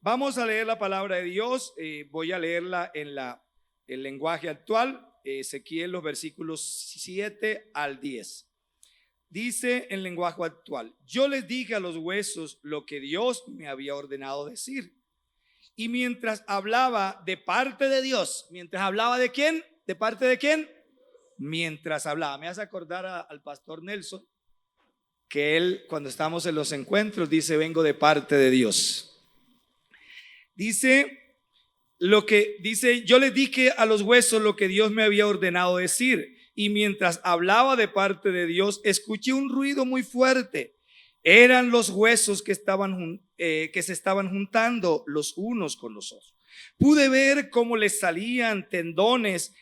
Vamos a leer la palabra de Dios. Voy a leerla en el lenguaje actual. Ezequiel, los versículos 7 al 10. Dice en lenguaje actual: yo les dije a los huesos lo que Dios me había ordenado decir. Y mientras hablaba de parte de Dios, mientras hablaba ¿de quién? ¿De parte de quién? Mientras hablaba. Me hace acordar al pastor Nelson, que él, cuando estamos en los encuentros, dice: vengo de parte de Dios. Dice yo les dije a los huesos lo que Dios me había ordenado decir. Y mientras hablaba de parte de Dios, escuché un ruido muy fuerte. Eran los huesos que se estaban juntando los unos con los otros. Pude ver cómo les salían tendones,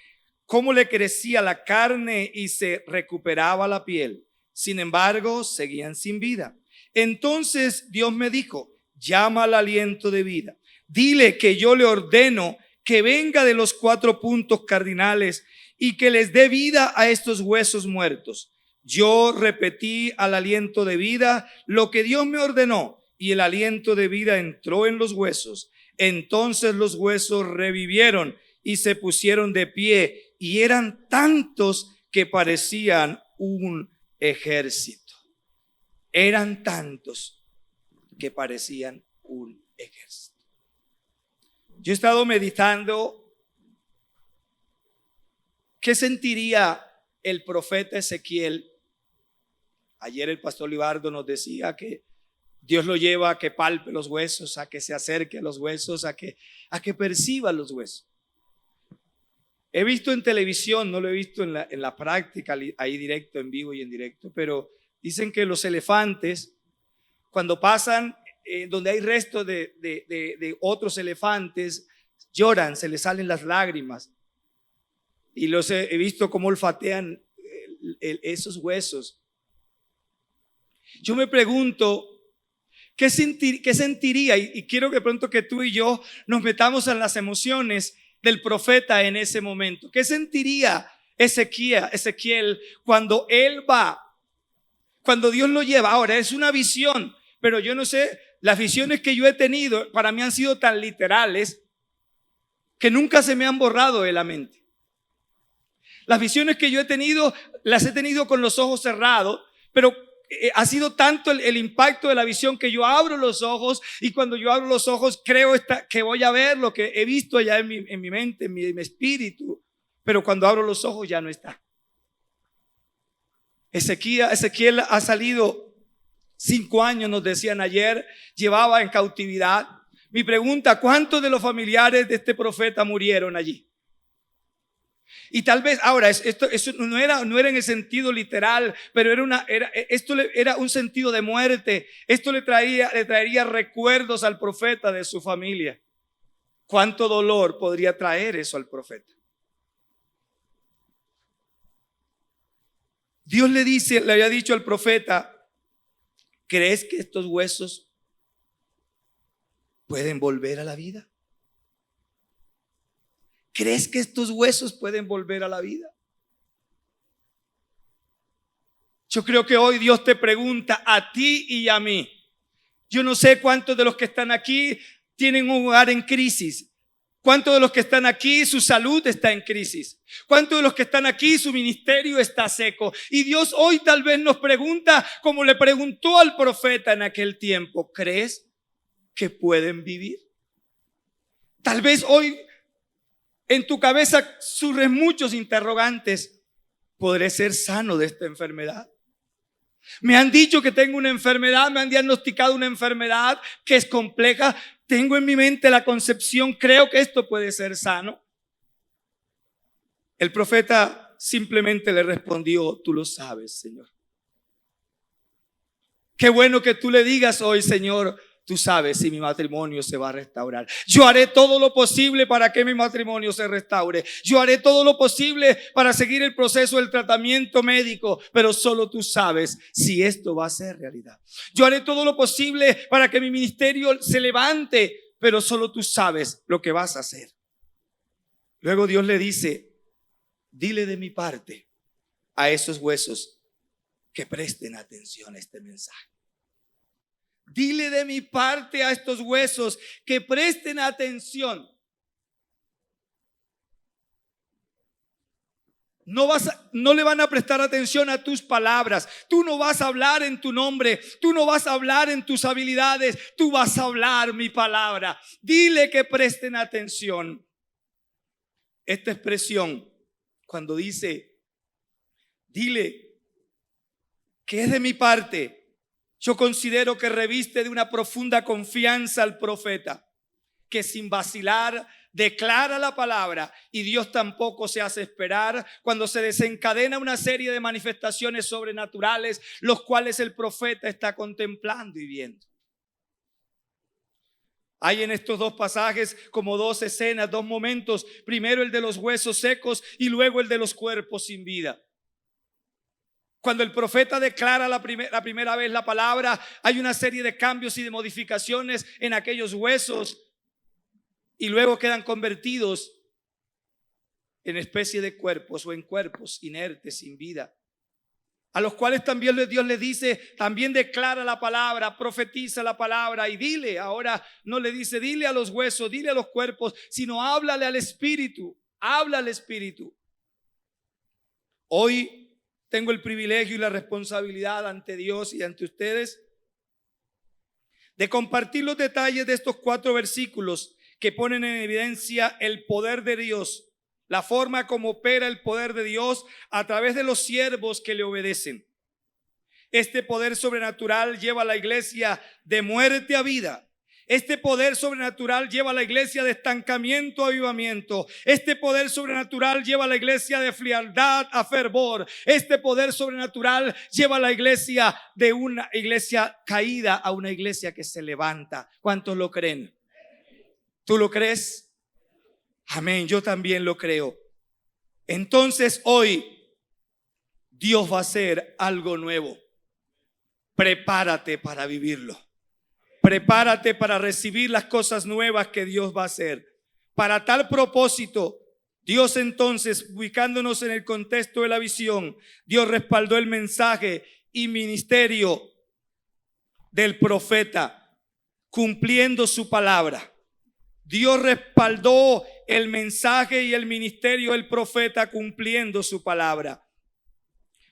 cómo le crecía la carne y se recuperaba la piel. Sin embargo, seguían sin vida. Entonces Dios me dijo: llama al aliento de vida. Dile que yo le ordeno que venga de los 4 puntos cardinales y que les dé vida a estos huesos muertos. Yo repetí al aliento de vida lo que Dios me ordenó, y el aliento de vida entró en los huesos. Entonces los huesos revivieron y se pusieron de pie, y eran tantos que parecían un ejército. Eran tantos que parecían un ejército. Yo he estado meditando qué sentiría el profeta Ezequiel. Ayer el pastor Libardo nos decía que Dios lo lleva a que palpe los huesos, a que se acerque a los huesos, a que perciba los huesos. He visto en televisión, no lo he visto en la práctica, ahí directo, en vivo y en directo, pero dicen que los elefantes, cuando pasan donde hay restos de otros elefantes, lloran, se les salen las lágrimas. Y los he visto cómo olfatean esos huesos. Yo me pregunto, ¿qué sentiría? Y quiero que pronto que tú y yo nos metamos en las emociones del profeta en ese momento. ¿Qué sentiría Ezequiel cuando él va, cuando Dios lo lleva? Ahora, es una visión, pero yo no sé, las visiones que yo he tenido para mí han sido tan literales que nunca se me han borrado de la mente. Las visiones que yo he tenido, las he tenido con los ojos cerrados, pero ha sido tanto el impacto de la visión que yo abro los ojos, y cuando yo abro los ojos creo que voy a ver lo que he visto ya en mi mente, en mi espíritu, pero cuando abro los ojos ya no está. Ezequiel ha salido 5 años, nos decían ayer, llevaba en cautividad. Mi pregunta: ¿cuántos de los familiares de este profeta murieron allí? Y tal vez, ahora, eso no era en el sentido literal, pero esto era un sentido de muerte. Esto le traería recuerdos al profeta de su familia. ¿Cuánto dolor podría traer eso al profeta? Dios le había dicho al profeta: ¿crees que estos huesos pueden volver a la vida? ¿Crees que estos huesos pueden volver a la vida? Yo creo que hoy Dios te pregunta a ti y a mí. Yo no sé cuántos de los que están aquí tienen un hogar en crisis. ¿Cuántos de los que están aquí su salud está en crisis? ¿Cuántos de los que están aquí su ministerio está seco? Y Dios hoy tal vez nos pregunta, como le preguntó al profeta en aquel tiempo: ¿crees que pueden vivir? Tal vez hoy en tu cabeza surgen muchos interrogantes. ¿Podré ser sano de esta enfermedad? Me han dicho que tengo una enfermedad, me han diagnosticado una enfermedad que es compleja. Tengo en mi mente la concepción, creo que esto puede ser sano. El profeta simplemente le respondió: tú lo sabes, Señor. Qué bueno que tú le digas hoy: Señor, tú sabes si mi matrimonio se va a restaurar. Yo haré todo lo posible para que mi matrimonio se restaure. Yo haré todo lo posible para seguir el proceso del tratamiento médico, pero solo tú sabes si esto va a ser realidad. Yo haré todo lo posible para que mi ministerio se levante, pero solo tú sabes lo que vas a hacer. Luego Dios le dice: dile de mi parte a esos huesos que presten atención a este mensaje. Dile de mi parte a estos huesos que presten atención. No le van a prestar atención a tus palabras. Tú no vas a hablar en tu nombre. Tú no vas a hablar en tus habilidades. Tú vas a hablar mi palabra. Dile que presten atención. Esta expresión, cuando dice, dile que es de mi parte, yo considero que reviste de una profunda confianza al profeta, que sin vacilar declara la palabra, y Dios tampoco se hace esperar cuando se desencadena una serie de manifestaciones sobrenaturales, los cuales el profeta está contemplando y viendo. Hay en estos dos pasajes como dos escenas, dos momentos. Primero el de los huesos secos y luego el de los cuerpos sin vida. Cuando el profeta declara la primera vez la palabra, hay una serie de cambios y de modificaciones en aquellos huesos, y luego quedan convertidos en especie de cuerpos o en cuerpos inertes, sin vida, a los cuales también Dios les dice, también declara la palabra, profetiza la palabra y dile. Ahora no le dice dile a los huesos, dile a los cuerpos, sino háblale al espíritu, habla al espíritu. Hoy tengo el privilegio y la responsabilidad ante Dios y ante ustedes de compartir los detalles de estos 4 versículos que ponen en evidencia el poder de Dios, la forma como opera el poder de Dios a través de los siervos que le obedecen. Este poder sobrenatural lleva a la iglesia de muerte a vida. Este poder sobrenatural lleva a la iglesia de estancamiento a avivamiento. Este poder sobrenatural lleva a la iglesia de frialdad a fervor. Este poder sobrenatural lleva a la iglesia de una iglesia caída a una iglesia que se levanta. ¿Cuántos lo creen? ¿Tú lo crees? Amén, yo también lo creo. Entonces hoy Dios va a hacer algo nuevo. Prepárate para vivirlo. Prepárate para recibir las cosas nuevas que Dios va a hacer. Para tal propósito, Dios entonces, ubicándonos en el contexto de la visión, Dios respaldó el mensaje y ministerio del profeta, cumpliendo su palabra. Dios respaldó el mensaje y el ministerio del profeta cumpliendo su palabra.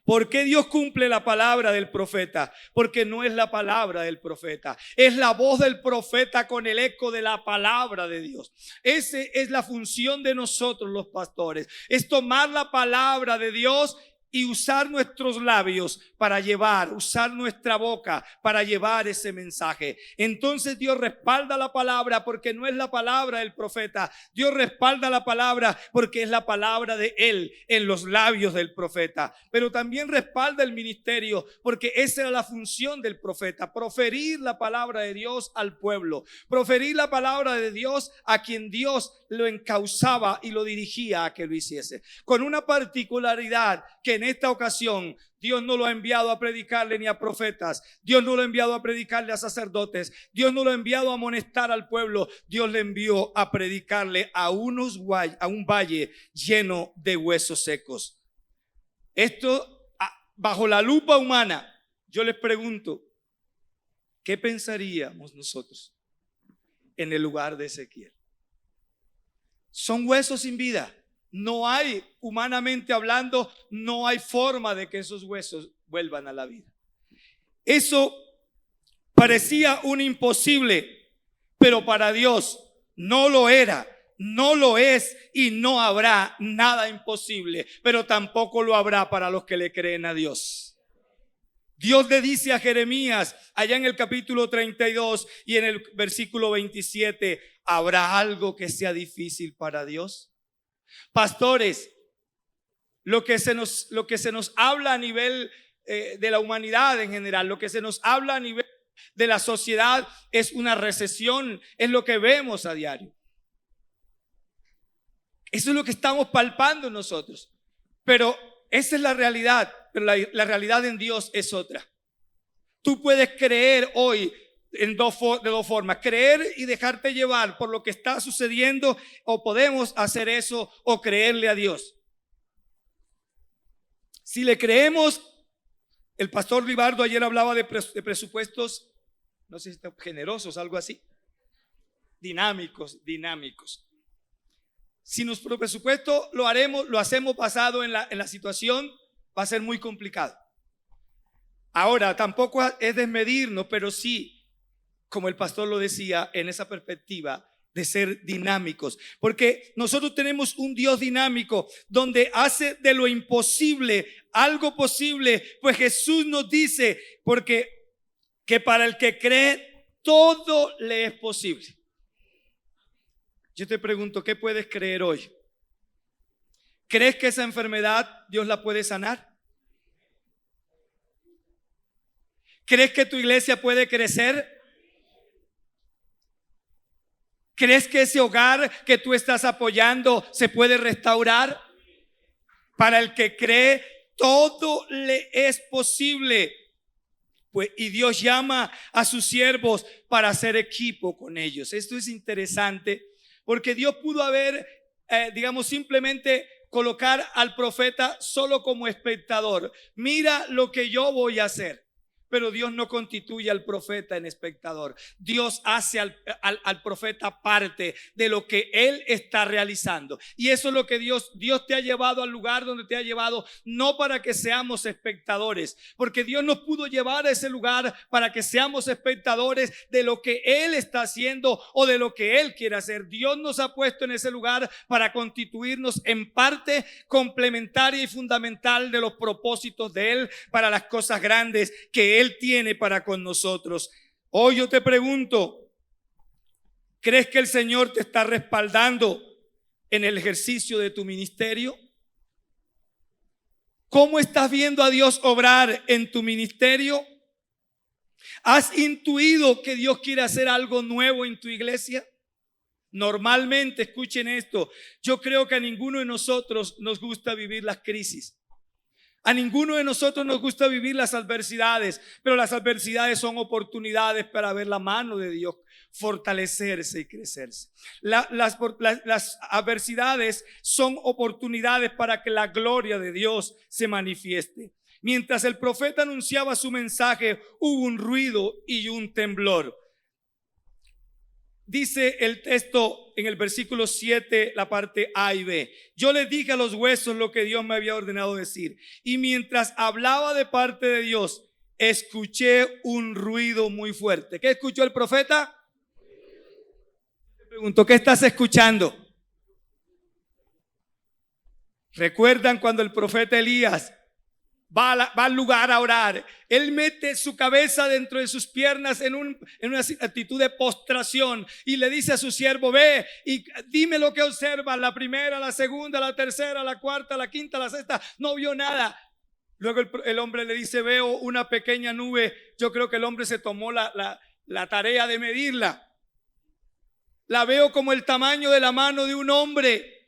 ¿Por qué Dios cumple la palabra del profeta? Porque no es la palabra del profeta, es la voz del profeta con el eco de la palabra de Dios. Esa es la función de nosotros los pastores, es tomar la palabra de Dios y usar nuestros labios para llevar, usar nuestra boca para llevar ese mensaje. Entonces Dios respalda la palabra porque no es la palabra del profeta. Dios respalda la palabra porque es la palabra de Él en los labios del profeta. Pero también respalda el ministerio porque esa era la función del profeta: proferir la palabra de Dios al pueblo, proferir la palabra de Dios a quien Dios lo encauzaba y lo dirigía a que lo hiciese. Con una particularidad, que en esta ocasión Dios no lo ha enviado a predicarle ni a profetas. Dios no lo ha enviado a predicarle a sacerdotes. Dios no lo ha enviado a amonestar al pueblo. Dios le envió a predicarle a un valle lleno de huesos secos. Esto, bajo la lupa humana, yo les pregunto, ¿qué pensaríamos nosotros en el lugar de Ezequiel? Son huesos sin vida. No hay, humanamente hablando, no hay forma de que esos huesos vuelvan a la vida. Eso parecía un imposible, pero para Dios no lo era, no lo es y no habrá nada imposible, pero tampoco lo habrá para los que le creen a Dios. Dios le dice a Jeremías allá en el capítulo 32 y en el versículo 27, ¿habrá algo que sea difícil para Dios? Pastores, lo que se nos habla a nivel de la humanidad en general, lo que se nos habla a nivel de la sociedad es una recesión, es lo que vemos a diario. Eso es lo que estamos palpando nosotros. Pero esa es la realidad, pero la realidad en Dios es otra. Tú puedes creer hoy de dos formas: creer y dejarte llevar por lo que está sucediendo, o podemos hacer eso o creerle a Dios. Si le creemos, el pastor Libardo ayer hablaba de presupuestos no sé si están generosos, algo así. Dinámicos. Si nuestro presupuesto lo hacemos basado en la situación, va a ser muy complicado. Ahora, tampoco es desmedirnos, pero sí, como el pastor lo decía, en esa perspectiva de ser dinámicos, porque nosotros tenemos un Dios dinámico donde hace de lo imposible algo posible. Pues Jesús nos dice, porque que para el que cree todo le es posible. Yo te pregunto, ¿qué puedes creer hoy? ¿Crees que esa enfermedad Dios la puede sanar? ¿Crees que tu iglesia puede crecer? ¿Crees que ese hogar que tú estás apoyando se puede restaurar? Para el que cree, todo le es posible. Pues, y Dios llama a sus siervos para hacer equipo con ellos. Esto es interesante porque Dios pudo haber, simplemente colocar al profeta solo como espectador. Mira lo que yo voy a hacer. Pero Dios no constituye al profeta en espectador. Dios hace al profeta parte de lo que él está realizando. Y eso es lo que Dios te ha llevado al lugar donde te ha llevado, no para que seamos espectadores, porque Dios nos pudo llevar a ese lugar para que seamos espectadores de lo que él está haciendo o de lo que él quiere hacer. Dios nos ha puesto en ese lugar para constituirnos en parte complementaria y fundamental de los propósitos de él para las cosas grandes que él tiene para con nosotros. Hoy yo te pregunto, ¿crees que el Señor te está respaldando en el ejercicio de tu ministerio? ¿Cómo estás viendo a Dios obrar en tu ministerio? ¿Has intuido que Dios quiere hacer algo nuevo en tu iglesia? Normalmente, escuchen esto, yo creo que a ninguno de nosotros nos gusta vivir las crisis. A ninguno de nosotros nos gusta vivir las adversidades, pero las adversidades son oportunidades para ver la mano de Dios fortalecerse y crecerse. Las adversidades son oportunidades para que la gloria de Dios se manifieste. Mientras el profeta anunciaba su mensaje, hubo un ruido y un temblor. Dice el texto en el versículo 7, la parte A y B: yo les dije a los huesos lo que Dios me había ordenado decir, y mientras hablaba de parte de Dios, escuché un ruido muy fuerte. ¿Qué escuchó el profeta? Te pregunto, ¿qué estás escuchando? ¿Recuerdan cuando el profeta Elías va al lugar a orar? Él mete su cabeza dentro de sus piernas en una actitud de postración y le dice a su siervo: ve y dime lo que observas, la primera, la segunda, la tercera, la cuarta, la quinta, la sexta. No vio nada. Luego el hombre le dice: veo una pequeña nube. Yo creo que el hombre se tomó la tarea de medirla. La veo como el tamaño de la mano de un hombre.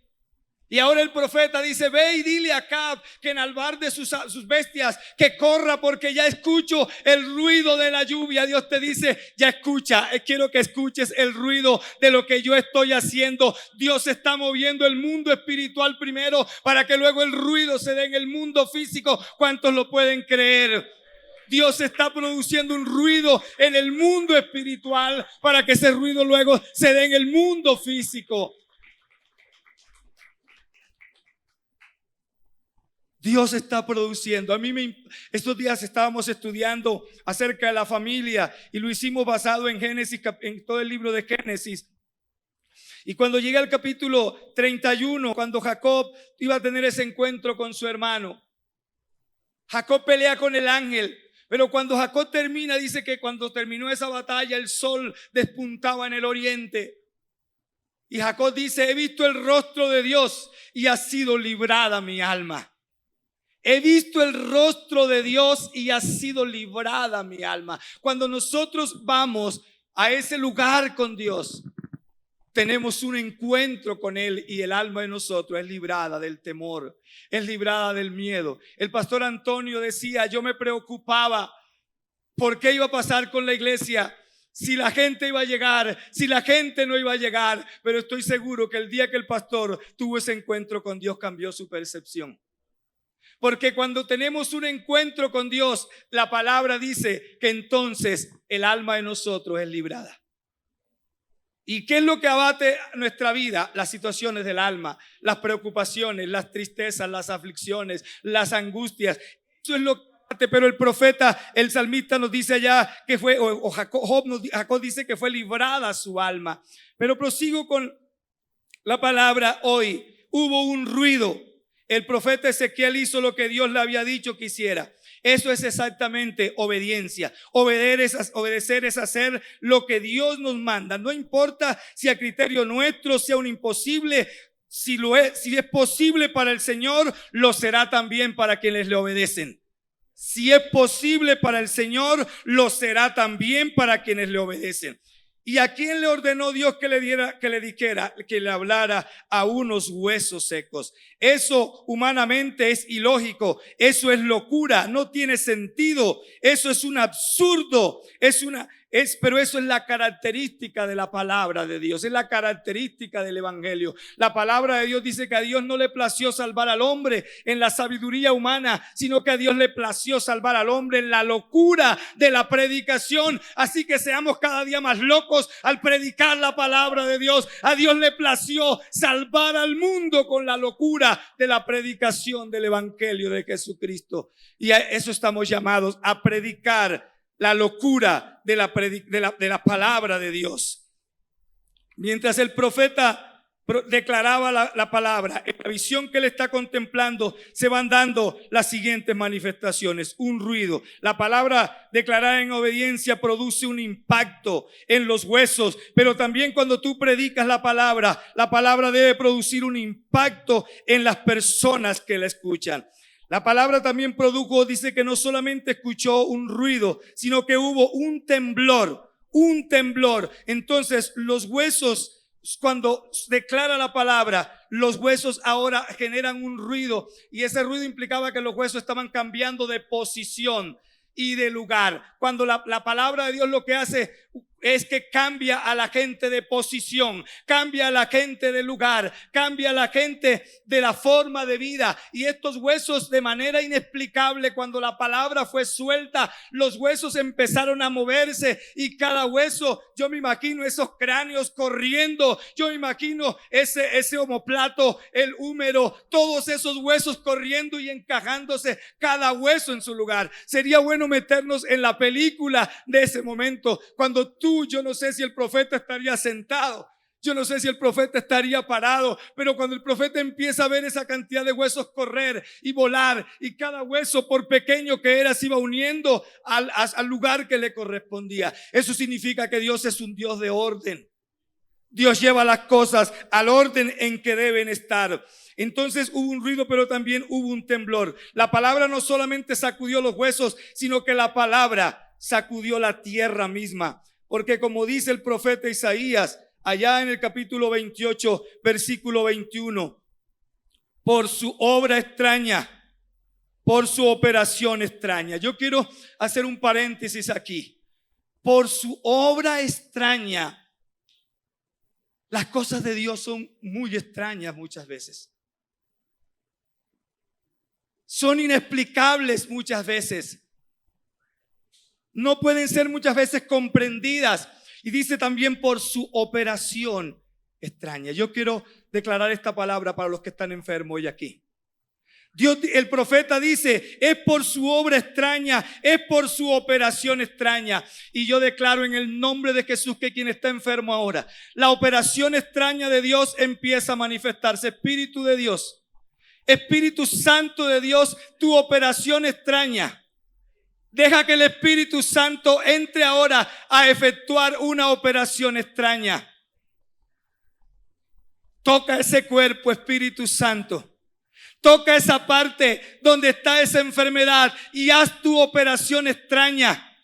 Y ahora el profeta dice: ve y dile a Acab que enalbarde sus bestias, que corra, porque ya escucho el ruido de la lluvia. Dios te dice: ya escucha, quiero que escuches el ruido de lo que yo estoy haciendo. Dios está moviendo el mundo espiritual primero para que luego el ruido se dé en el mundo físico. ¿Cuántos lo pueden creer? Dios está produciendo un ruido en el mundo espiritual para que ese ruido luego se dé en el mundo físico. Dios está produciendo. Estos días estábamos estudiando acerca de la familia y lo hicimos basado en Génesis, en todo el libro de Génesis. Y cuando llega el capítulo 31, cuando Jacob iba a tener ese encuentro con su hermano, Jacob pelea con el ángel. Pero cuando Jacob termina, dice que cuando terminó esa batalla, el sol despuntaba en el oriente. Y Jacob dice: he visto el rostro de Dios y ha sido librada mi alma. He visto el rostro de Dios y ha sido librada mi alma. Cuando nosotros vamos a ese lugar con Dios, tenemos un encuentro con Él y el alma de nosotros es librada del temor, es librada del miedo. El pastor Antonio decía: yo me preocupaba por qué iba a pasar con la iglesia, si la gente iba a llegar, si la gente no iba a llegar. Pero estoy seguro que el día que el pastor tuvo ese encuentro con Dios, cambió su percepción. Porque cuando tenemos un encuentro con Dios, la palabra dice que entonces el alma de nosotros es librada. ¿Y qué es lo que abate nuestra vida? Las situaciones del alma, las preocupaciones, las tristezas, las aflicciones, las angustias. Eso es lo que abate. Pero el profeta, el salmista nos dice allá que fue, o Jacob dice que fue librada su alma. Pero prosigo con la palabra hoy. Hubo un ruido. El profeta Ezequiel hizo lo que Dios le había dicho que hiciera. Eso es exactamente obediencia. Obedecer es hacer lo que Dios nos manda. No importa si a criterio nuestro sea un imposible. Si es posible para el Señor, lo será también para quienes le obedecen. Si es posible para el Señor, lo será también para quienes le obedecen. ¿Y a quién le ordenó Dios que le hablara a unos huesos secos? Eso humanamente es ilógico, eso es locura, no tiene sentido, eso es un absurdo, pero eso es la característica de la palabra de Dios, es la característica del evangelio. La palabra de Dios dice que a Dios no le plació salvar al hombre en la sabiduría humana, sino que a Dios le plació salvar al hombre en la locura de la predicación. Así que seamos cada día más locos al predicar la palabra de Dios. A Dios le plació salvar al mundo con la locura de la predicación del evangelio de Jesucristo. Y a eso estamos llamados, a predicar la locura de la palabra de Dios. Mientras el profeta declaraba la palabra, en la visión que él está contemplando, se van dando las siguientes manifestaciones. Un ruido. La palabra declarada en obediencia produce un impacto en los huesos, pero también cuando tú predicas la palabra debe producir un impacto en las personas que la escuchan. La palabra también produjo, dice que no solamente escuchó un ruido, sino que hubo un temblor. Entonces los huesos, cuando declara la palabra, los huesos ahora generan un ruido, y ese ruido implicaba que los huesos estaban cambiando de posición y de lugar. Cuando la palabra de Dios lo que hace es que cambia a la gente de posición, cambia a la gente de lugar, cambia a la gente de la forma de vida. Y estos huesos, de manera inexplicable, cuando la palabra fue suelta, los huesos empezaron a moverse, y cada hueso, yo me imagino esos cráneos corriendo, yo me imagino ese omoplato, el húmero, todos esos huesos corriendo y encajándose, cada hueso en su lugar. Sería bueno meternos en la película de ese momento, cuando yo no sé si el profeta estaría sentado, yo no sé si el profeta estaría parado, pero cuando el profeta empieza a ver esa cantidad de huesos correr y volar, y cada hueso, por pequeño que era, se iba uniendo al lugar que le correspondía. Eso significa que Dios es un Dios de orden. Dios lleva las cosas al orden en que deben estar. Entonces hubo un ruido, pero también hubo un temblor. La palabra no solamente sacudió los huesos, sino que la palabra sacudió la tierra misma. Porque como dice el profeta Isaías, allá en el capítulo 28, versículo 21, por su obra extraña, por su operación extraña. Yo quiero hacer un paréntesis aquí. Por su obra extraña. Las cosas de Dios son muy extrañas muchas veces. Son inexplicables muchas veces. No pueden ser muchas veces comprendidas. Y dice también por su operación extraña. Yo quiero declarar esta palabra para los que están enfermos hoy aquí. Dios, el profeta dice, es por su obra extraña, es por su operación extraña. Y yo declaro en el nombre de Jesús que quien está enfermo ahora, la operación extraña de Dios empieza a manifestarse. Espíritu de Dios, Espíritu Santo de Dios, tu operación extraña. Deja que el Espíritu Santo entre ahora a efectuar una operación extraña. Toca ese cuerpo, Espíritu Santo. Toca esa parte donde está esa enfermedad y haz tu operación extraña.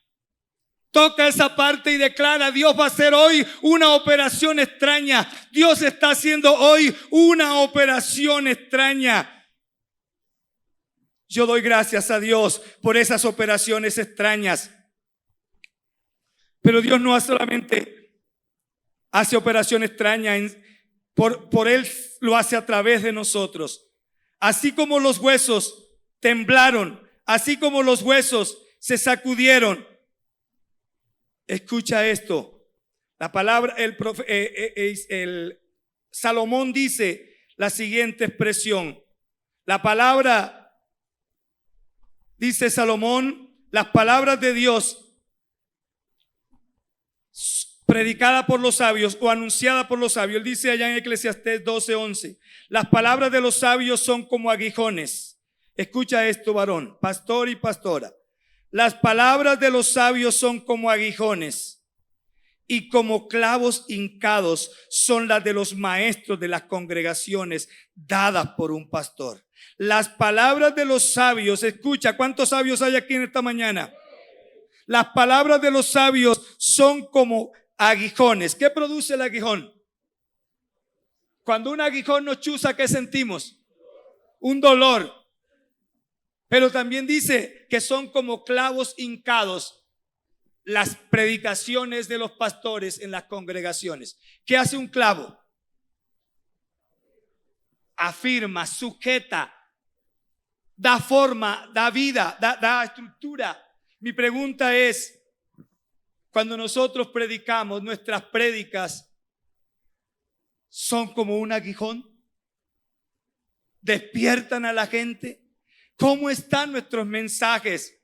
Toca esa parte y declara, Dios va a hacer hoy una operación extraña. Dios está haciendo hoy una operación extraña. Yo doy gracias a Dios por esas operaciones extrañas. Pero Dios no solamente hace operación extraña, por Él lo hace a través de nosotros. Así como los huesos temblaron, así como los huesos se sacudieron. Escucha esto. La palabra, el Salomón dice la siguiente expresión. La palabra, dice Salomón, las palabras de Dios predicada por los sabios o anunciada por los sabios. Él dice allá en Eclesiastés 12:11, las palabras de los sabios son como aguijones. Escucha esto, varón, pastor y pastora. Las palabras de los sabios son como aguijones y como clavos hincados son las de los maestros de las congregaciones dadas por un pastor. Las palabras de los sabios, escucha, ¿cuántos sabios hay aquí en esta mañana? Las palabras de los sabios son como aguijones. ¿Qué produce el aguijón? Cuando un aguijón nos chuza, ¿qué sentimos? Un dolor. Pero también dice que son como clavos hincados las predicaciones de los pastores en las congregaciones. ¿Qué hace un clavo? Afirma, sujeta, da forma, da vida, da estructura. Mi pregunta es, cuando nosotros predicamos, nuestras prédicas son como un aguijón, despiertan a la gente. ¿Cómo están nuestros mensajes?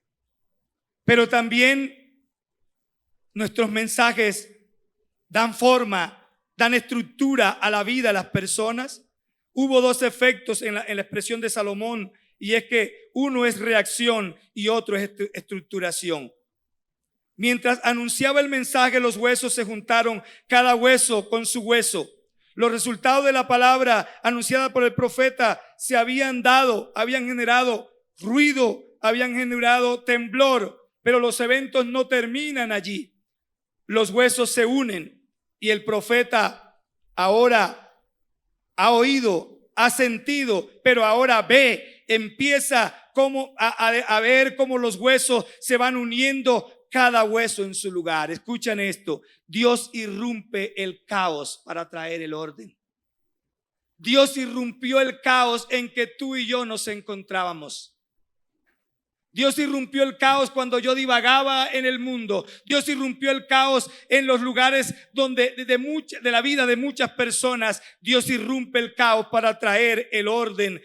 Pero también nuestros mensajes dan forma, dan estructura a la vida de las personas. Hubo dos efectos en la expresión de Salomón, y es que uno es reacción y otro es estructuración. Mientras anunciaba el mensaje, los huesos se juntaron, cada hueso con su hueso. Los resultados de la palabra anunciada por el profeta se habían generado ruido, habían generado temblor, pero los eventos no terminan allí. Los huesos se unen y el profeta ahora ha oído, ha sentido, pero ahora ve, empieza a ver cómo los huesos se van uniendo, cada hueso en su lugar. Escuchen esto, Dios irrumpe el caos para traer el orden. Dios irrumpió el caos en que tú y yo nos encontrábamos. Dios irrumpió el caos cuando yo divagaba en el mundo. Dios irrumpió el caos en los lugares donde de la vida de muchas personas. Dios irrumpe el caos para traer el orden.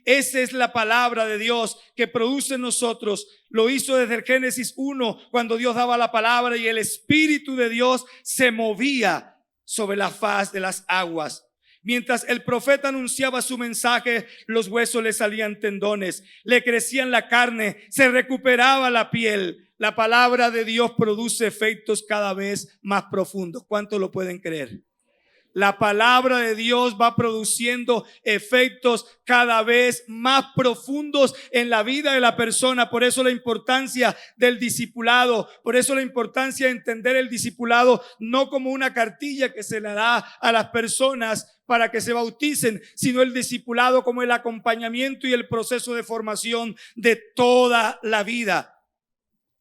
Esa es la palabra de Dios que produce en nosotros. Lo hizo desde el Génesis 1, cuando Dios daba la palabra y el Espíritu de Dios se movía sobre la faz de las aguas. Mientras el profeta anunciaba su mensaje, los huesos le salían tendones, le crecían la carne, se recuperaba la piel. La palabra de Dios produce efectos cada vez más profundos. ¿Cuántos lo pueden creer? La palabra de Dios va produciendo efectos cada vez más profundos en la vida de la persona. Por eso la importancia del discipulado, por eso la importancia de entender el discipulado no como una cartilla que se le da a las personas para que se bauticen, sino el discipulado como el acompañamiento y el proceso de formación de toda la vida.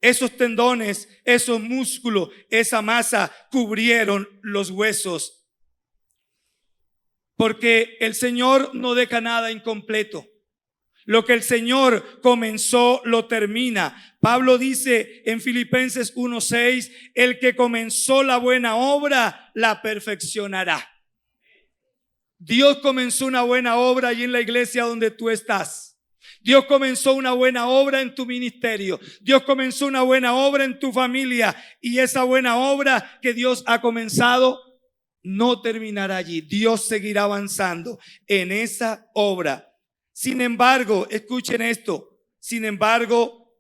Esos tendones, esos músculos, esa masa cubrieron los huesos. Porque el Señor no deja nada incompleto. Lo que el Señor comenzó, lo termina. Pablo dice en Filipenses 1:6, el que comenzó la buena obra, la perfeccionará. Dios comenzó una buena obra allí en la iglesia donde tú estás. Dios comenzó una buena obra en tu ministerio. Dios comenzó una buena obra en tu familia. Y esa buena obra que Dios ha comenzado no terminará allí. Dios seguirá avanzando en esa obra. Sin embargo, escuchen esto. Sin embargo,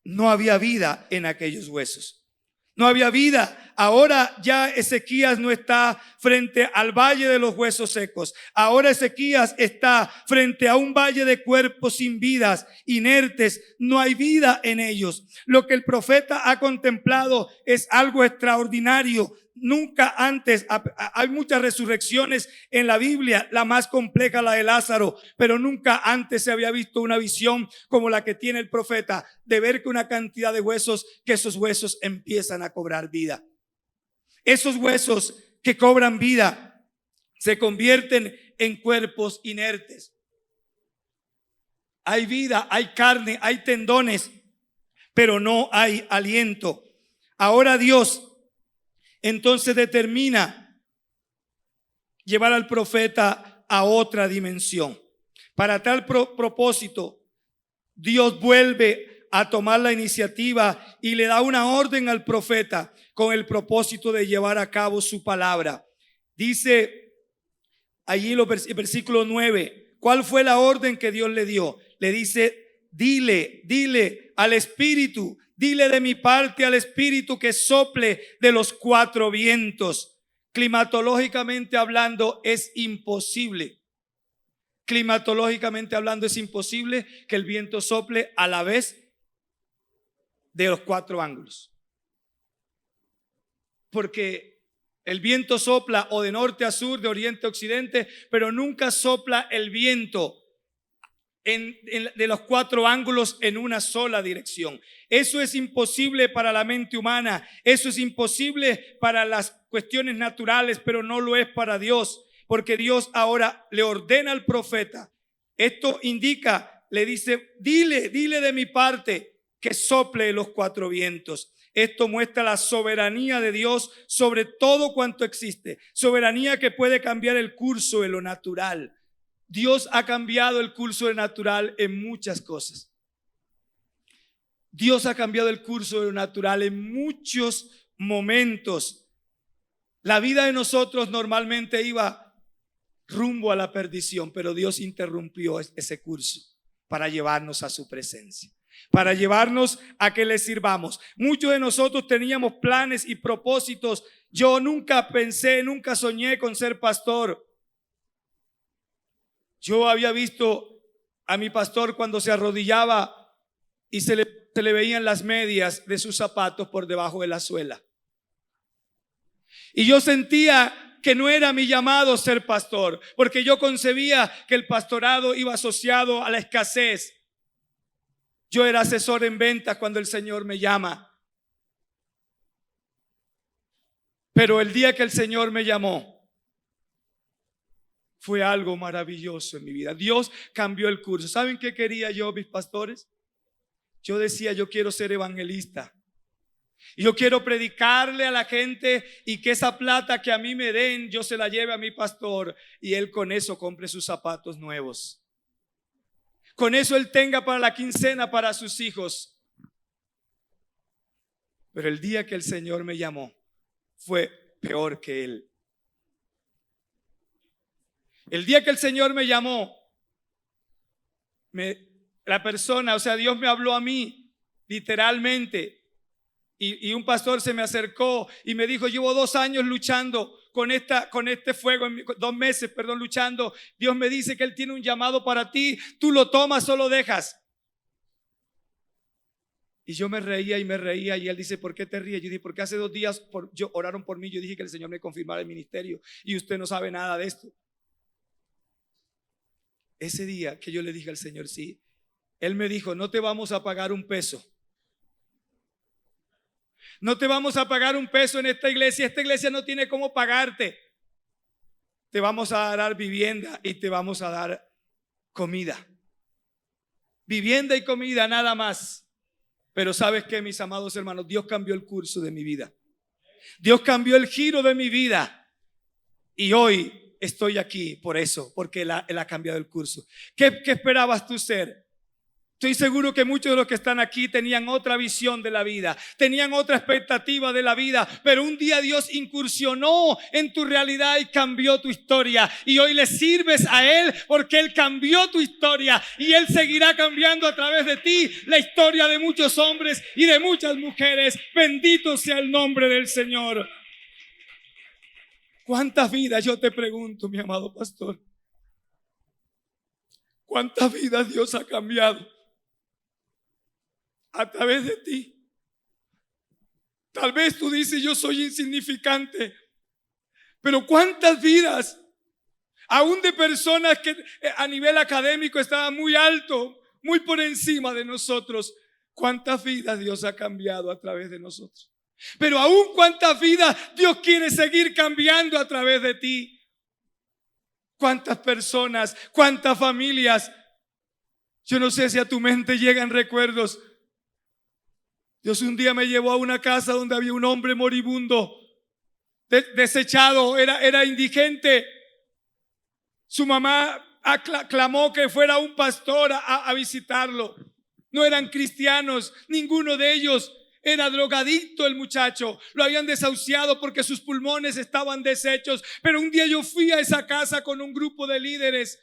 no había vida en aquellos huesos. No había vida. Ahora ya Ezequías no está frente al valle de los huesos secos. Ahora Ezequías está frente a un valle de cuerpos sin vidas, inertes. No hay vida en ellos. Lo que el profeta ha contemplado es algo extraordinario. Nunca antes, hay muchas resurrecciones en la Biblia, la más compleja, la de Lázaro, pero nunca antes se había visto una visión como la que tiene el profeta, de ver que una cantidad de huesos, que esos huesos empiezan a cobrar vida. Esos huesos que cobran vida se convierten en cuerpos inertes. hay vida, hay carne, hay tendones, pero no hay aliento. Ahora Dios entonces determina llevar al profeta a otra dimensión. Para tal propósito, Dios vuelve a tomar la iniciativa y le da una orden al profeta con el propósito de llevar a cabo su palabra. Dice allí el versículo 9, ¿cuál fue la orden que Dios le dio? Le dice, dile al Espíritu, dile de mi parte al Espíritu que sople de los cuatro vientos. Climatológicamente hablando es imposible. Climatológicamente hablando es imposible que el viento sople a la vez de los cuatro ángulos. Porque el viento sopla o de norte a sur, de oriente a occidente, pero nunca sopla el viento de los cuatro ángulos en una sola dirección. Eso es imposible para la mente humana, eso es imposible para las cuestiones naturales, pero no lo es para Dios, porque Dios ahora le ordena al profeta. Esto indica, le dice, dile de mi parte que sople los cuatro vientos. Esto muestra la soberanía de Dios sobre todo cuanto existe, soberanía que puede cambiar el curso de lo natural. Dios ha cambiado el curso de lo natural en muchas cosas. Dios ha cambiado el curso de lo natural en muchos momentos. La vida de nosotros normalmente iba rumbo a la perdición, pero Dios interrumpió ese curso para llevarnos a su presencia, para llevarnos a que le sirvamos. Muchos de nosotros teníamos planes y propósitos. Yo nunca pensé, nunca soñé con ser pastor. Yo había visto a mi pastor cuando se arrodillaba y se le veían las medias de sus zapatos por debajo de la suela. Y yo sentía que no era mi llamado ser pastor, porque yo concebía que el pastorado iba asociado a la escasez. Yo era asesor en ventas cuando el Señor me llama. Pero el día que el Señor me llamó, fue algo maravilloso en mi vida. Dios cambió el curso. ¿Saben qué quería yo, mis pastores? Yo decía, yo quiero ser evangelista. Y yo quiero predicarle a la gente y que esa plata que a mí me den, yo se la lleve a mi pastor y él con eso compre sus zapatos nuevos. Con eso él tenga para la quincena para sus hijos. Pero el día que el Señor me llamó, fue peor que él. El día que el Señor me llamó, la persona, o sea, Dios me habló a mí literalmente. Y un pastor se me acercó y me dijo, llevo 2 años luchando con este fuego, 2 meses, luchando. Dios me dice que Él tiene un llamado para ti, tú lo tomas o lo dejas. Y yo me reía y él dice, ¿por qué te ríes? Yo dije, porque hace 2 días oraron por mí, yo dije que el Señor me confirmara el ministerio y usted no sabe nada de esto. Ese día que yo le dije al Señor sí, Él me dijo, no te vamos a pagar un peso. No te vamos a pagar un peso en esta iglesia no tiene cómo pagarte. Te vamos a dar vivienda y te vamos a dar comida. Vivienda y comida, nada más. Pero ¿sabes qué, mis amados hermanos? Dios cambió el curso de mi vida. Dios cambió el giro de mi vida. Y hoy estoy aquí por eso, porque Él ha cambiado el curso. ¿Qué esperabas tú ser? Estoy seguro que muchos de los que están aquí tenían otra visión de la vida, tenían otra expectativa de la vida, pero un día Dios incursionó en tu realidad y cambió tu historia. Y hoy le sirves a Él porque Él cambió tu historia y Él seguirá cambiando a través de ti la historia de muchos hombres y de muchas mujeres. Bendito sea el nombre del Señor. ¿Cuántas vidas, yo te pregunto, mi amado pastor? ¿Cuántas vidas Dios ha cambiado a través de ti? Tal vez tú dices, yo soy insignificante, pero ¿cuántas vidas, aún de personas que a nivel académico estaban muy alto, muy por encima de nosotros, cuántas vidas Dios ha cambiado a través de nosotros? Pero aún cuántas vidas Dios quiere seguir cambiando a través de ti. Cuántas personas, cuántas familias Yo no sé si a tu mente llegan recuerdos. Dios un día me llevó a una casa donde había un hombre moribundo, desechado, era indigente. Su mamá clamó que fuera un pastor a visitarlo. No eran cristianos, ninguno de ellos. Era drogadicto el muchacho, lo habían desahuciado porque sus pulmones estaban deshechos. Pero un día yo fui a esa casa con un grupo de líderes.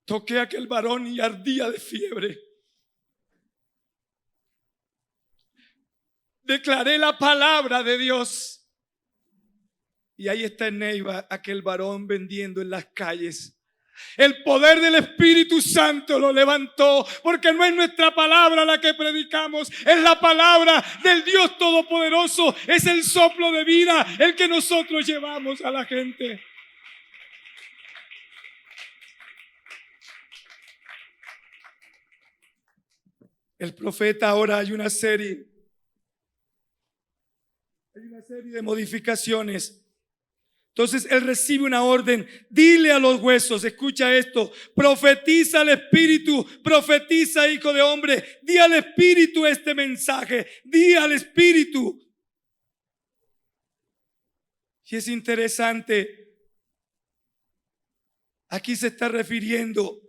Toqué a aquel varón y ardía de fiebre. Declaré la palabra de Dios. Y ahí está en Neiva aquel varón vendiendo en las calles. El poder del Espíritu Santo lo levantó, porque no es nuestra palabra la que predicamos, es la palabra del Dios Todopoderoso. Es el soplo de vida el que nosotros llevamos a la gente. El profeta, ahora hay una serie de modificaciones. Entonces él recibe una orden: dile a los huesos, escucha esto, profetiza al espíritu, profetiza, hijo de hombre, di al espíritu este mensaje, di al espíritu. Y es interesante, aquí se está refiriendo,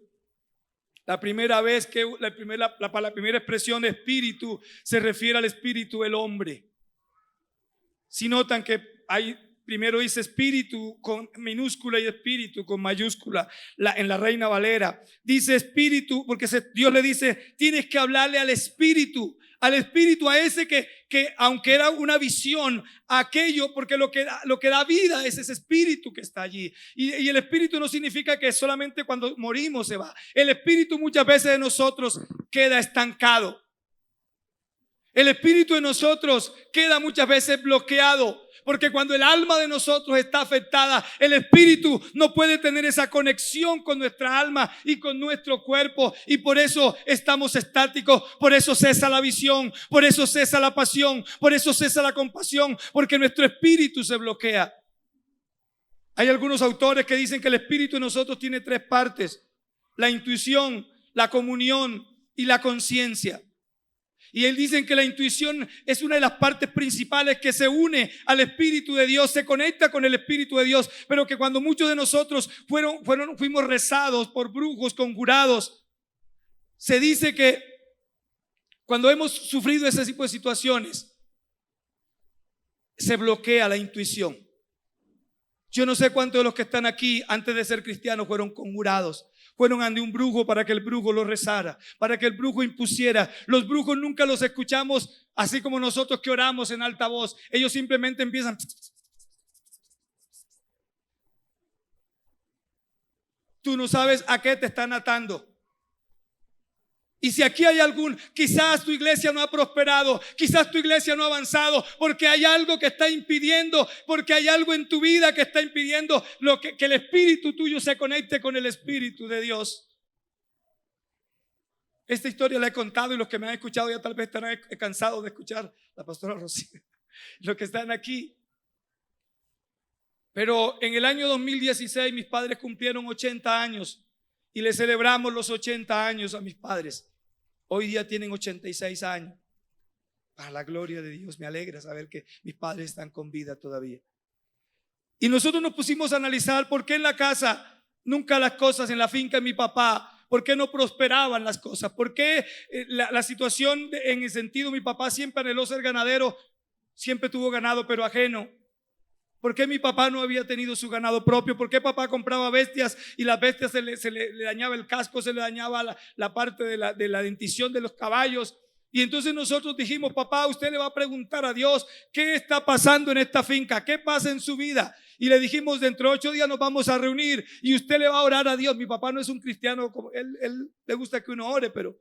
la primera vez que la primera expresión de espíritu se refiere al espíritu del hombre. Si notan que hay, primero dice espíritu con minúscula y espíritu con mayúscula en la Reina Valera. Dice espíritu porque Dios le dice: tienes que hablarle al espíritu, a ese que aunque era una visión, aquello, porque lo que da vida es ese espíritu que está allí. Y el espíritu no significa que solamente cuando morimos se va. El espíritu muchas veces de nosotros queda estancado. El espíritu de nosotros queda muchas veces bloqueado, porque cuando el alma de nosotros está afectada, el espíritu no puede tener esa conexión con nuestra alma y con nuestro cuerpo, y por eso estamos estáticos. Por eso cesa la visión, por eso cesa la pasión, por eso cesa la compasión, porque nuestro espíritu se bloquea. Hay algunos autores que dicen que el espíritu de nosotros tiene tres partes: la intuición, la comunión y la conciencia. Y él dice que la intuición es una de las partes principales que se une al Espíritu de Dios, se conecta con el Espíritu de Dios, pero que cuando muchos de nosotros fuimos rezados por brujos, conjurados, se dice que cuando hemos sufrido ese tipo de situaciones, se bloquea la intuición. Yo no sé cuántos de los que están aquí antes de ser cristianos fueron conjurados. Fueron ante un brujo para que el brujo lo rezara, para que el brujo impusiera. Los brujos nunca los escuchamos así como nosotros que oramos en alta voz. Ellos simplemente empiezan. Tú no sabes a qué te están atando. Y si aquí hay quizás tu iglesia no ha prosperado, quizás tu iglesia no ha avanzado, porque hay algo que está impidiendo, porque hay algo en tu vida que está impidiendo que el espíritu tuyo se conecte con el Espíritu de Dios. Esta historia la he contado y los que me han escuchado ya tal vez estarán cansados de escuchar la pastora Rocío, los que están aquí. Pero en el año 2016 mis padres cumplieron 80 años y le celebramos los 80 años a mis padres. Hoy día tienen 86 años. Para la gloria de Dios, me alegra saber que mis padres están con vida todavía. Y nosotros nos pusimos a analizar por qué en la casa nunca las cosas, en la finca de mi papá, por qué no prosperaban las cosas, por qué la situación en el sentido, mi papá siempre anheló ser ganadero, siempre tuvo ganado pero ajeno. ¿Por qué mi papá no había tenido su ganado propio? ¿Por qué papá compraba bestias y las bestias se le dañaba el casco, se le dañaba la parte de la dentición de los caballos? Y entonces nosotros dijimos: papá, usted le va a preguntar a Dios qué está pasando en esta finca, qué pasa en su vida. Y le dijimos: dentro de 8 días nos vamos a reunir y usted le va a orar a Dios. Mi papá no es un cristiano, él le gusta que uno ore, pero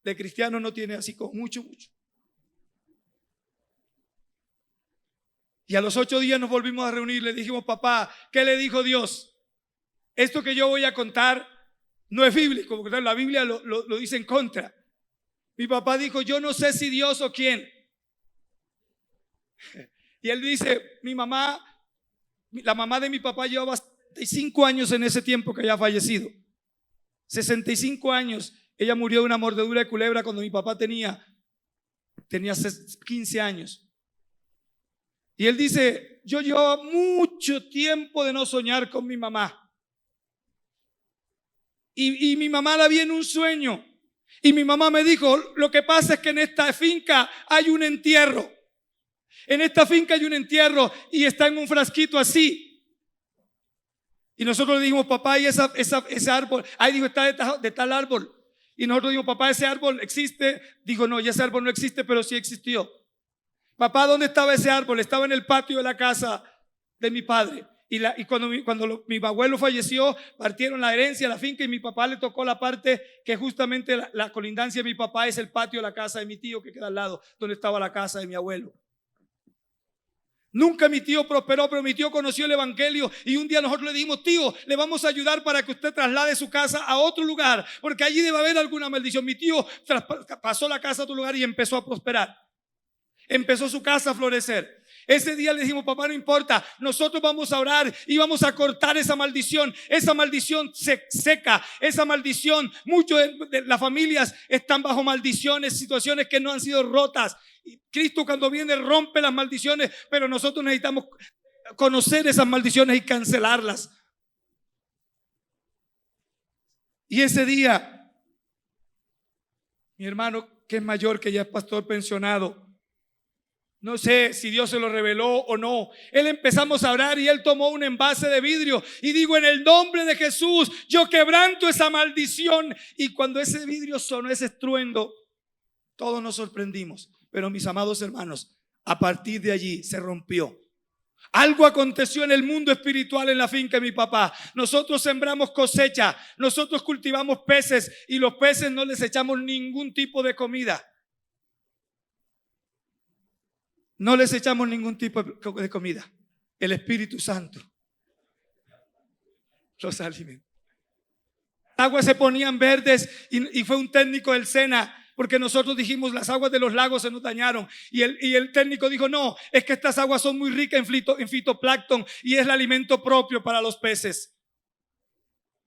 de cristiano no tiene así como mucho. Y a los 8 días nos volvimos a reunir. Le dijimos: papá, ¿qué le dijo Dios? Esto que yo voy a contar no es bíblico, porque la Biblia lo dice en contra. Mi papá dijo: yo no sé si Dios o quién. Y él dice: mi mamá La mamá de mi papá llevaba 65 años en ese tiempo que había fallecido. 65 años. Ella murió de una mordedura de culebra cuando mi papá tenía 15 años. Y él dice, yo llevaba mucho tiempo de no soñar con mi mamá. Y mi mamá la vi en un sueño. Y mi mamá me dijo, lo que pasa es que en esta finca hay un entierro. En esta finca hay un entierro y está en un frasquito así. Y nosotros le dijimos, papá, ¿y ese árbol? Ahí dijo, está de tal árbol. Y nosotros dijimos, papá, ¿ese árbol existe? Dijo, no, ya ese árbol no existe, pero sí existió. Papá, ¿dónde estaba ese árbol? Estaba en el patio de la casa de mi padre. Y cuando mi abuelo falleció, partieron la herencia, la finca, y mi papá le tocó la parte que justamente la colindancia de mi papá es el patio de la casa de mi tío que queda al lado, donde estaba la casa de mi abuelo. Nunca mi tío prosperó, pero mi tío conoció el evangelio y un día nosotros le dijimos, tío, le vamos a ayudar para que usted traslade su casa a otro lugar, porque allí debe haber alguna maldición. Mi tío pasó la casa a otro lugar y empezó a prosperar. Empezó su casa a florecer. Ese día le dijimos, papá, no importa, nosotros vamos a orar y vamos a cortar esa maldición seca, esa maldición. Muchas de las familias están bajo maldiciones, situaciones que no han sido rotas. Cristo cuando viene rompe las maldiciones, pero nosotros necesitamos conocer esas maldiciones y cancelarlas. Y ese día, mi hermano, que es mayor, que ya es pastor pensionado, no sé si Dios se lo reveló o no, él empezamos a orar y él tomó un envase de vidrio y digo, en el nombre de Jesús, yo quebranto esa maldición. Y cuando ese vidrio sonó ese estruendo, todos nos sorprendimos. Pero mis amados hermanos, a partir de allí se rompió. Algo aconteció en el mundo espiritual en la finca de mi papá. Nosotros sembramos cosecha, nosotros cultivamos peces y los peces no les echamos ningún tipo de comida. No les echamos ningún tipo de comida. El Espíritu Santo los alimenta. Las aguas se ponían verdes y fue un técnico del SENA, porque nosotros dijimos las aguas de los lagos se nos dañaron y el técnico dijo no, es que estas aguas son muy ricas en fitoplancton y es el alimento propio para los peces.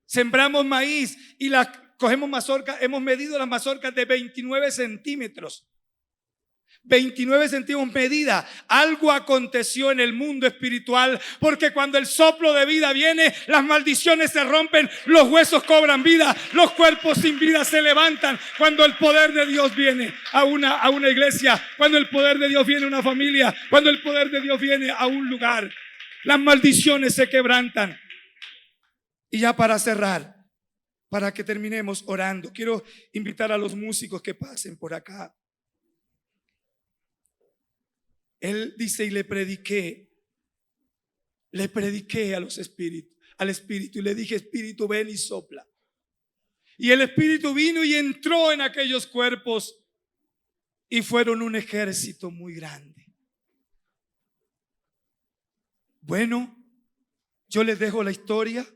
Sembramos maíz y cogemos mazorca, hemos medido las mazorcas de 29 centímetros. 29 centímetros medida. Algo aconteció en el mundo espiritual, porque cuando el soplo de vida viene, las maldiciones se rompen, los huesos cobran vida, los cuerpos sin vida se levantan. Cuando el poder de Dios viene a una iglesia, cuando el poder de Dios viene a una familia, cuando el poder de Dios viene a un lugar, las maldiciones se quebrantan. Y ya para cerrar, para que terminemos orando, quiero invitar a los músicos que pasen por acá. Él dice, y le prediqué al Espíritu, y le dije, Espíritu, ven y sopla. Y el Espíritu vino y entró en aquellos cuerpos y fueron un ejército muy grande. Bueno, yo les dejo la historia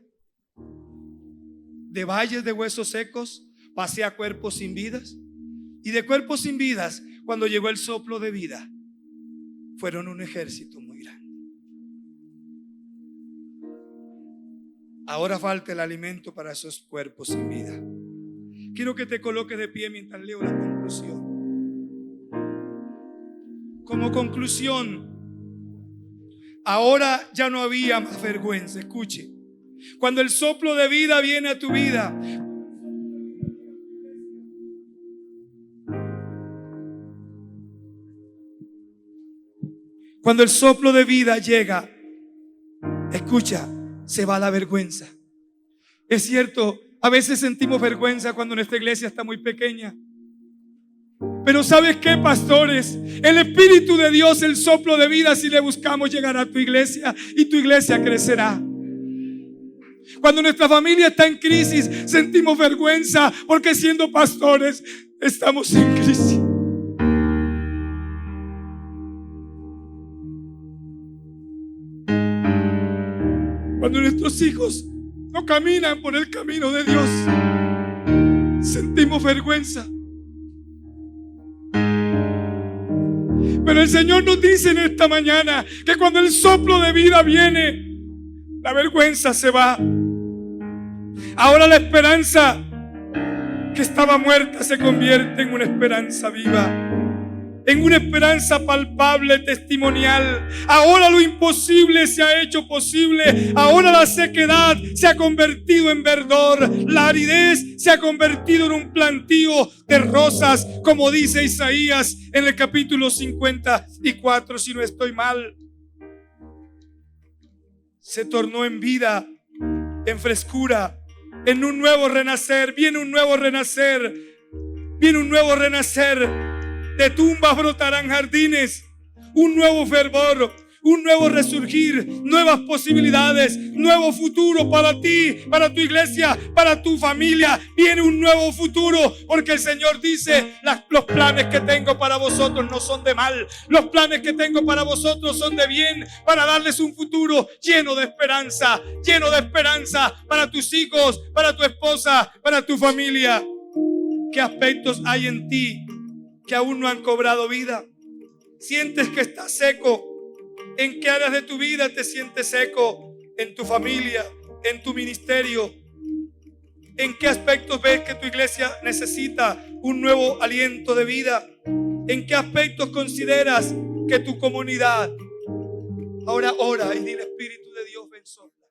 de valles de huesos secos, pasé a cuerpos sin vidas, y de cuerpos sin vidas, cuando llegó el soplo de vida, fueron un ejército muy grande. Ahora falta el alimento para esos cuerpos sin vida. Quiero que te coloques de pie mientras leo la conclusión. Como conclusión, ahora ya no había más vergüenza. Escuche, cuando el soplo de vida viene a tu vida, cuando el soplo de vida llega, escucha, se va la vergüenza. Es cierto, a veces sentimos vergüenza cuando nuestra iglesia está muy pequeña. Pero ¿sabes qué, pastores? El Espíritu de Dios, el soplo de vida, si le buscamos, llegará a tu iglesia y tu iglesia crecerá. Cuando nuestra familia está en crisis, sentimos vergüenza porque siendo pastores estamos en crisis. Cuando nuestros hijos no caminan por el camino de Dios, sentimos vergüenza. Pero el Señor nos dice en esta mañana que cuando el soplo de vida viene, La vergüenza se va. Ahora la esperanza que estaba muerta se convierte en una esperanza viva, en una esperanza palpable, testimonial. Ahora lo imposible se ha hecho posible. Ahora la sequedad se ha convertido en verdor. La aridez se ha convertido en un plantío de rosas, como dice Isaías en el capítulo 54, si no estoy mal. Se tornó en vida, en frescura, en un nuevo renacer. Viene un nuevo renacer. Viene un nuevo renacer. De tumbas brotarán jardines, un nuevo fervor, un nuevo resurgir, nuevas posibilidades, nuevo futuro para ti, para tu iglesia, para tu familia. Viene un nuevo futuro, porque el Señor dice: los planes que tengo para vosotros no son de mal, los planes que tengo para vosotros son de bien, para darles un futuro lleno de esperanza para tus hijos, para tu esposa, para tu familia. ¿Qué aspectos hay en ti que aún no han cobrado vida? ¿Sientes que estás seco? ¿En qué áreas de tu vida te sientes seco? ¿En tu familia? ¿En tu ministerio? ¿En qué aspectos ves que tu iglesia necesita un nuevo aliento de vida? ¿En qué aspectos consideras que tu comunidad? Ahora ora y dile: Espíritu de Dios, ven, sopla.